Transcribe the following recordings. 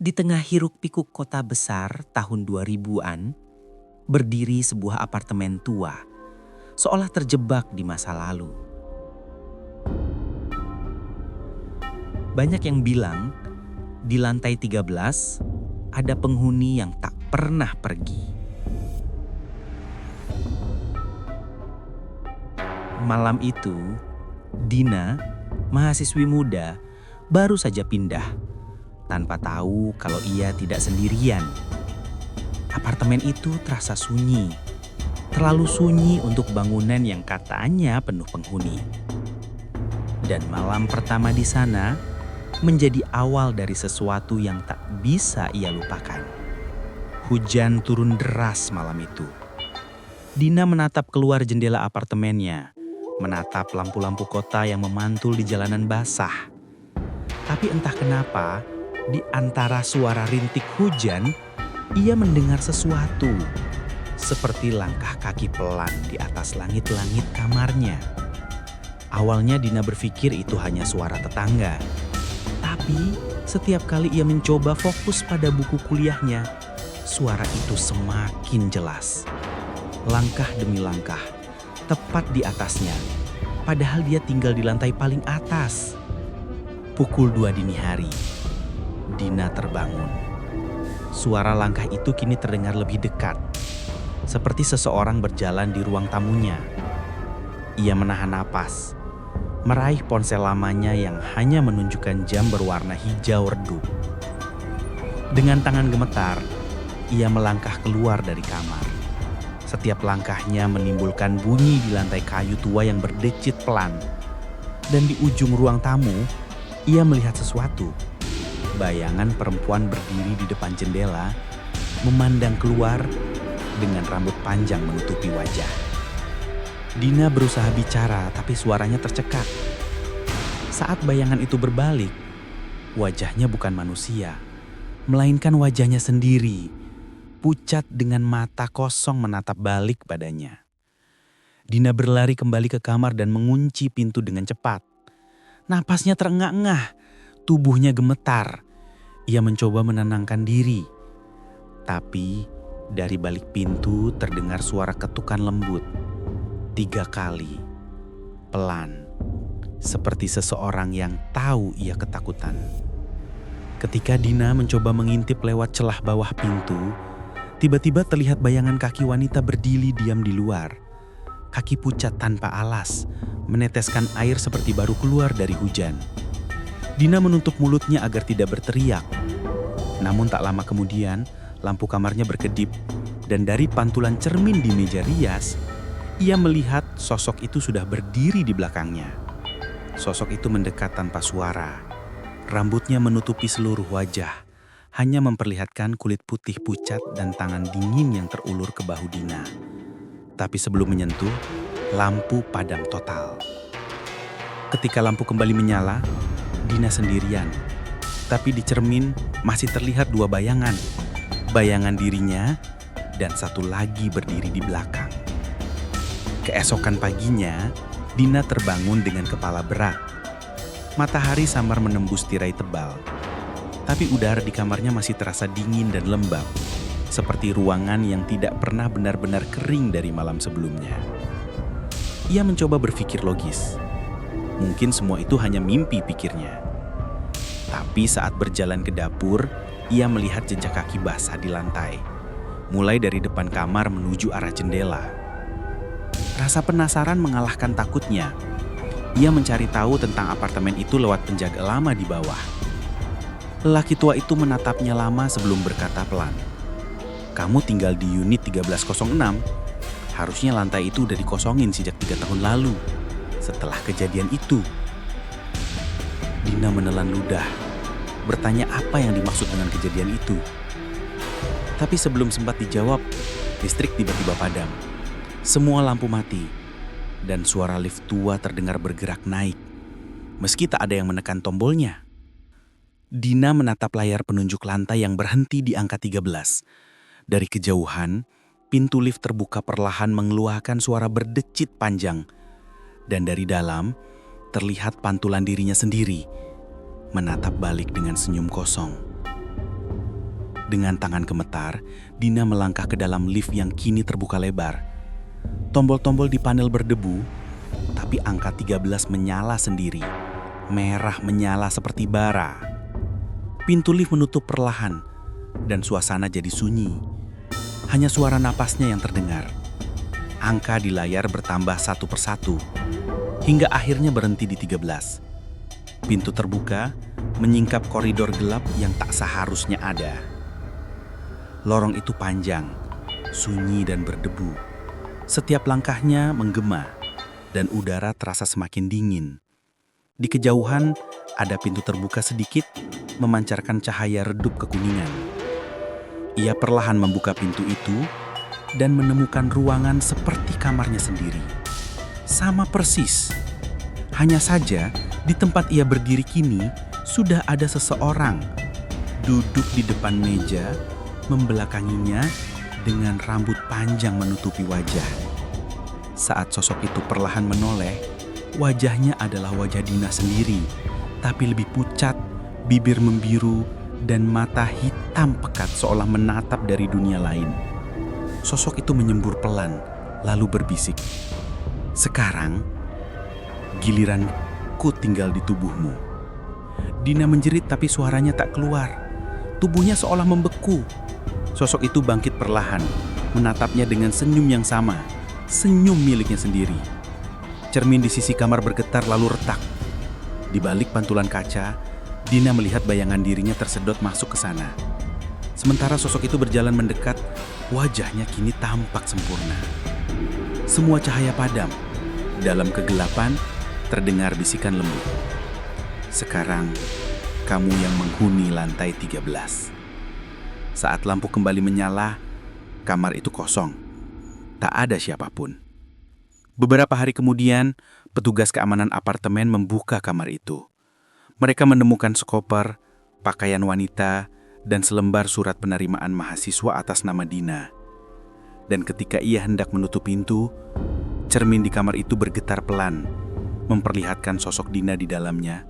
Di tengah hiruk-pikuk kota besar tahun 2000-an, berdiri sebuah apartemen tua, seolah terjebak di masa lalu. Banyak yang bilang, di lantai 13 ada penghuni yang tak pernah pergi. Malam itu, Dina, mahasiswi muda, baru saja pindah, tanpa tahu kalau ia tidak sendirian. Apartemen itu terasa sunyi, terlalu sunyi untuk bangunan yang katanya penuh penghuni. Dan malam pertama di sana menjadi awal dari sesuatu yang tak bisa ia lupakan. Hujan turun deras malam itu. Dina menatap keluar jendela apartemennya, menatap lampu-lampu kota yang memantul di jalanan basah. Tapi entah kenapa, di antara suara rintik hujan, ia mendengar sesuatu. Seperti langkah kaki pelan di atas langit-langit kamarnya. Awalnya Dina berpikir itu hanya suara tetangga. Tapi setiap kali ia mencoba fokus pada buku kuliahnya, suara itu semakin jelas. Langkah demi langkah, tepat di atasnya. Padahal dia tinggal di lantai paling atas. Pukul 2 dini hari, Dina terbangun. Suara langkah itu kini terdengar lebih dekat. Seperti seseorang berjalan di ruang tamunya. Ia menahan napas, meraih ponsel lamanya yang hanya menunjukkan jam berwarna hijau redup. Dengan tangan gemetar, ia melangkah keluar dari kamar. Setiap langkahnya menimbulkan bunyi di lantai kayu tua yang berdecit pelan. Dan di ujung ruang tamu, ia melihat sesuatu. Bayangan perempuan berdiri di depan jendela, memandang keluar dengan rambut panjang menutupi wajah. Dina berusaha bicara tapi suaranya tercekat. Saat bayangan itu berbalik, wajahnya bukan manusia, melainkan wajahnya sendiri, pucat dengan mata kosong menatap balik padanya. Dina berlari kembali ke kamar dan mengunci pintu dengan cepat. Napasnya terengah-engah, tubuhnya gemetar. Ia mencoba menenangkan diri. Tapi dari balik pintu terdengar suara ketukan lembut. 3 kali, pelan, seperti seseorang yang tahu ia ketakutan. Ketika Dina mencoba mengintip lewat celah bawah pintu, tiba-tiba terlihat bayangan kaki wanita berdiri diam di luar. Kaki pucat tanpa alas, meneteskan air seperti baru keluar dari hujan. Dina menutup mulutnya agar tidak berteriak. Namun tak lama kemudian, lampu kamarnya berkedip dan dari pantulan cermin di meja rias, ia melihat sosok itu sudah berdiri di belakangnya. Sosok itu mendekat tanpa suara. Rambutnya menutupi seluruh wajah, hanya memperlihatkan kulit putih pucat dan tangan dingin yang terulur ke bahu Dina. Tapi sebelum menyentuh, lampu padam total. Ketika lampu kembali menyala, Dina sendirian. Tapi di cermin masih terlihat 2 bayangan. Bayangan dirinya dan satu lagi berdiri di belakang. Keesokan paginya, Dina terbangun dengan kepala berat. Matahari samar menembus tirai tebal. Tapi udara di kamarnya masih terasa dingin dan lembab. Seperti ruangan yang tidak pernah benar-benar kering dari malam sebelumnya. Ia mencoba berpikir logis. Mungkin semua itu hanya mimpi, pikirnya. Tapi saat berjalan ke dapur, ia melihat jejak kaki basah di lantai. Mulai dari depan kamar menuju arah jendela. Rasa penasaran mengalahkan takutnya. Ia mencari tahu tentang apartemen itu lewat penjaga lama di bawah. Lelaki tua itu menatapnya lama sebelum berkata pelan. "Kamu tinggal di unit 1306. Harusnya lantai itu udah dikosongin sejak 3 tahun lalu. Setelah kejadian itu." Dina menelan ludah, bertanya apa yang dimaksud dengan kejadian itu. Tapi sebelum sempat dijawab, listrik tiba-tiba padam. Semua lampu mati, dan suara lift tua terdengar bergerak naik, meski tak ada yang menekan tombolnya. Dina menatap layar penunjuk lantai yang berhenti di angka 13. Dari kejauhan, pintu lift terbuka perlahan mengeluarkan suara berdecit panjang. Dan dari dalam, terlihat pantulan dirinya sendiri, menatap balik dengan senyum kosong. Dengan tangan gemetar, Dina melangkah ke dalam lift yang kini terbuka lebar. Tombol-tombol di panel berdebu, tapi angka 13 menyala sendiri. Merah menyala seperti bara. Pintu lift menutup perlahan, dan suasana jadi sunyi. Hanya suara napasnya yang terdengar. Angka di layar bertambah satu persatu, hingga akhirnya berhenti di 13. Pintu terbuka, menyingkap koridor gelap yang tak seharusnya ada. Lorong itu panjang, sunyi dan berdebu. Setiap langkahnya menggema, dan udara terasa semakin dingin. Di kejauhan, ada pintu terbuka sedikit, memancarkan cahaya redup kekuningan. Ia perlahan membuka pintu itu, dan menemukan ruangan seperti kamarnya sendiri. Sama persis. Hanya saja, di tempat ia berdiri kini, sudah ada seseorang duduk di depan meja, membelakanginya dengan rambut panjang menutupi wajah. Saat sosok itu perlahan menoleh, wajahnya adalah wajah Dina sendiri, tapi lebih pucat, bibir membiru, dan mata hitam pekat seolah menatap dari dunia lain. Sosok itu menyembur pelan, lalu berbisik, "Sekarang, giliranku tinggal di tubuhmu." Dina menjerit tapi suaranya tak keluar. Tubuhnya seolah membeku. Sosok itu bangkit perlahan, menatapnya dengan senyum yang sama, senyum miliknya sendiri. Cermin di sisi kamar bergetar lalu retak. Di balik pantulan kaca, Dina melihat bayangan dirinya tersedot masuk ke sana. Sementara sosok itu berjalan mendekat, wajahnya kini tampak sempurna. Semua cahaya padam. Dalam kegelapan, terdengar bisikan lembut. "Sekarang, kamu yang menghuni lantai 13. Saat lampu kembali menyala, kamar itu kosong. Tak ada siapapun. Beberapa hari kemudian, petugas keamanan apartemen membuka kamar itu. Mereka menemukan sekoper, pakaian wanita, dan selembar surat penerimaan mahasiswa atas nama Dina. Dan ketika ia hendak menutup pintu, cermin di kamar itu bergetar pelan, memperlihatkan sosok Dina di dalamnya,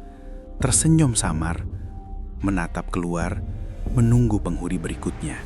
tersenyum samar, menatap keluar, menunggu penghuni berikutnya.